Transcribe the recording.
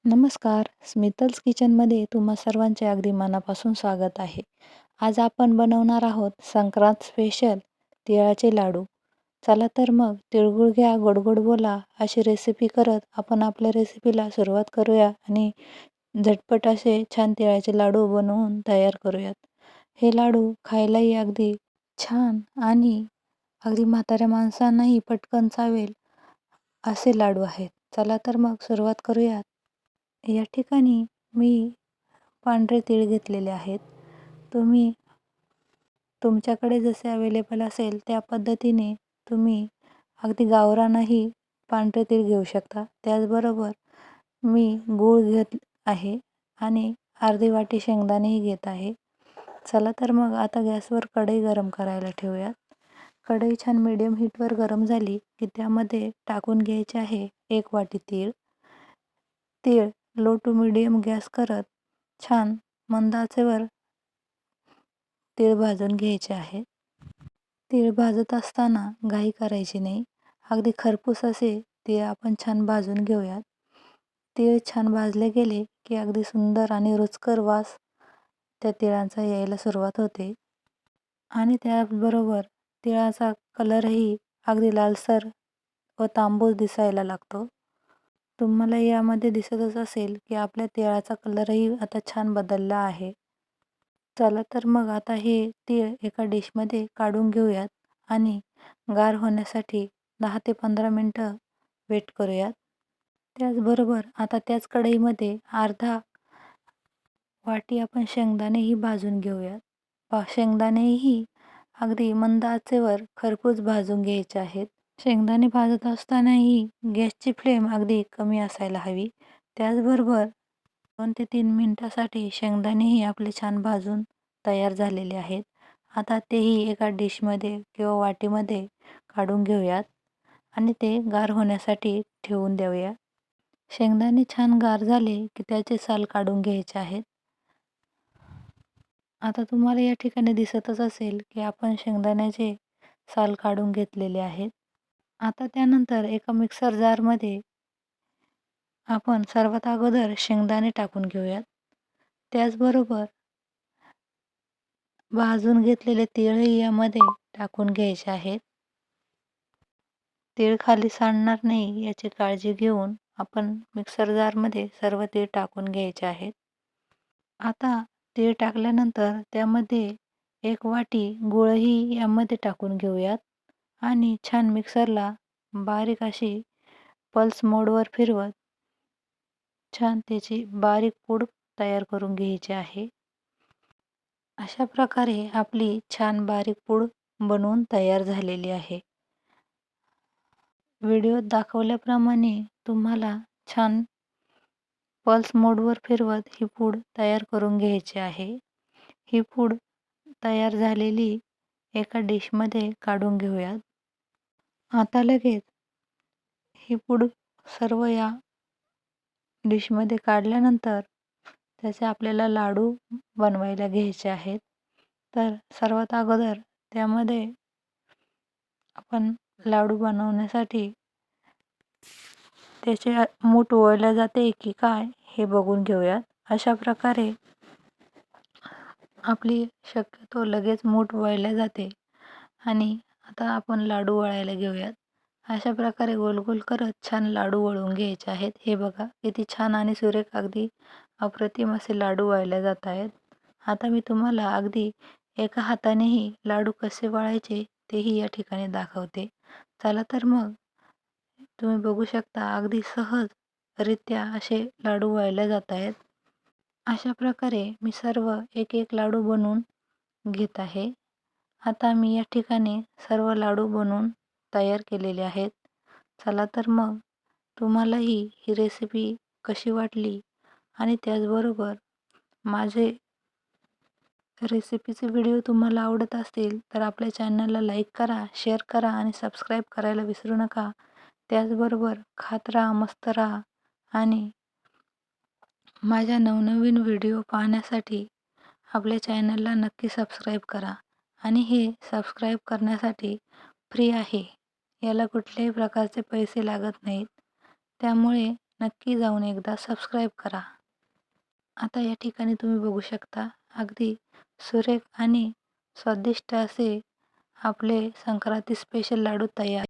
नमस्कार, स्मितल्स किचनमध्ये तुम्हा सर्वांचे अगदी मनापासून स्वागत आहे. आज आपण बनवणार आहोत संक्रांत स्पेशल तिळाचे लाडू. चला तर मग तिळगुळ घ्या, गोड गोड बोला अशी रेसिपी करत आपण आपल्या रेसिपीला सुरुवात करूया आणि झटपट असे छान तिळाचे लाडू बनवून तयार करूयात. हे लाडू खायलाही अगदी छान आणि अगदी म्हाताऱ्या माणसांनाही पटकन चावेल असे लाडू आहेत. चला तर मग सुरुवात करूयात. या ठिकाणी मी पांढरे तीळ घेतलेले आहेत. तुम्ही तुमच्याकडे जसे अवेलेबल असेल त्या पद्धतीने तुम्ही अगदी गावरानही पांढरे तीळ घेऊ शकता. त्याचबरोबर मी गूळ घेत आहे आणि अर्धी वाटी शेंगदाणेही घेत आहे. चला तर मग आता गॅसवर कढई गरम करायला ठेवूयात. कढई छान मीडियम हीटवर गरम झाली की त्यामध्ये टाकून घ्यायचे आहे 1 वाटी तीळ. तीळ लो टू मीडियम गॅस करत छान मंद आचेवर तीळ भाजून घ्यायचे आहे. तीळ भाजत असताना घाई करायची नाही. अगदी खरपूस असे तीळ आपण छान भाजून घेऊयात. तीळ छान भाजले गेले की अगदी सुंदर आणि रुचकर वास त्या तिळांचा यायला सुरुवात होते आणि त्याचबरोबर तिळाचा कलरही अगदी लालसर व तांबूस दिसायला लागतो. तुम्हाला यामध्ये दिसतच असेल की आपल्या तिळाचा कलरही आता छान बदलला आहे. चला तर मग आता हे तीळ एका डिशमध्ये काढून घेऊयात आणि गार होण्यासाठी 10 ते 15 मिनटं वेट करूयात. त्याचबरोबर आता त्याच कढईमध्ये अर्धा वाटी आपण शेंगदाणेही भाजून घेऊयात. शेंगदाणेही अगदी मंद आचेवर खरपूस भाजून घ्यायचे आहेत. शेंगदाणे भाजत असतानाही गॅसची फ्लेम अगदी कमी असायला हवी. त्याचबरोबर 2 ते 3 मिनिटासाठी शेंगदाणेही आपले छान भाजून तयार झालेले आहेत. आता तेही एका डिशमध्ये किंवा वाटीमध्ये काढून घेऊयात आणि ते गार होण्यासाठी ठेवून देऊया. शेंगदाणे छान गार झाले की त्याचे साल काढून घ्यायचे आहेत. आता तुम्हाला या ठिकाणी दिसतच असेल की आपण शेंगदाण्याचे साल काढून घेतलेले आहेत. आता त्यानंतर एका मिक्सर जारमध्ये आपण सर्वात अगोदर शेंगदाणे टाकून घेऊयात. त्याचबरोबर भाजून घेतलेले तीळही यामध्ये टाकून घ्यायचे आहेत. तीळ खाली सांडणार नाही याची काळजी घेऊन आपण मिक्सर जारमध्ये सर्व तीळ टाकून घ्यायचे आहेत. आता तीळ टाकल्यानंतर त्यामध्ये 1 वाटी गूळही यामध्ये टाकून घेऊयात आणि छान मिक्सरला बारीक अशी पल्स मोडवर फिरवत छान त्याची बारीक पूड तयार करून घ्यायची आहे. अशा प्रकारे आपली छान बारीक पूड बनवून तयार झालेली आहे. व्हिडिओत दाखवल्याप्रमाणे तुम्हाला छान पल्स मोडवर फिरवत ही पूड तयार करून घ्यायची आहे. ही पूड तयार झालेली एका डिशमध्ये काढून घेऊयात. आता लगेच ही पूड सर्व या डिशमध्ये काढल्यानंतर त्याचे आपल्याला लाडू बनवायला घ्यायचे आहेत. तर सर्वात अगोदर त्यामध्ये आपण लाडू बनवण्यासाठी त्याचे मूठ वळल्या जाते की काय हे बघून घेऊयात. अशा प्रकारे आपली शक्यतो लगेच मूठ वळल्या जाते आणि आता आपण लाडू वळायला घेऊयात. अशा प्रकारे गोल गोल करत छान लाडू वळून घ्यायचे आहेत. हे बघा किती छान आणि सुरेख अगदी अप्रतिम असे लाडू वळले जात आहेत. आता मी तुम्हाला अगदी एका हातानेही लाडू कसे वळायचे तेही या ठिकाणी दाखवते. चला तर मग तुम्ही बघू शकता अगदी सहजरित्या असे लाडू वळले जात आहेत. अशा प्रकारे मी सर्व एक एक लाडू बनवून घेत आहे. आता मी या ठिकाणी सर्व लाडू बनवून तयार केलेले आहेत. चला तर मग तुम्हालाही ही रेसिपी कशी वाटली आणि त्याचबरोबर माझे रेसिपीचे व्हिडिओ तुम्हाला आवडत असतील तर आपल्या चॅनलला लाईक करा, शेअर करा आणि सबस्क्राईब करायला विसरू नका. त्याचबरोबर खात राहा, मस्त राहा आणि माझ्या नवनवीन व्हिडिओ पाहण्यासाठी आपल्या चॅनलला नक्की सबस्क्राईब करा आणि हे सबस्क्राईब करण्यासाठी फ्री आहे. याला कुठल्याही प्रकारचे पैसे लागत नाहीत. त्यामुळे नक्की जाऊन एकदा सबस्क्राईब करा. आता या ठिकाणी तुम्ही बघू शकता अगदी सुरेख आणि स्वादिष्ट असे आपले संक्रांती स्पेशल लाडू तयार.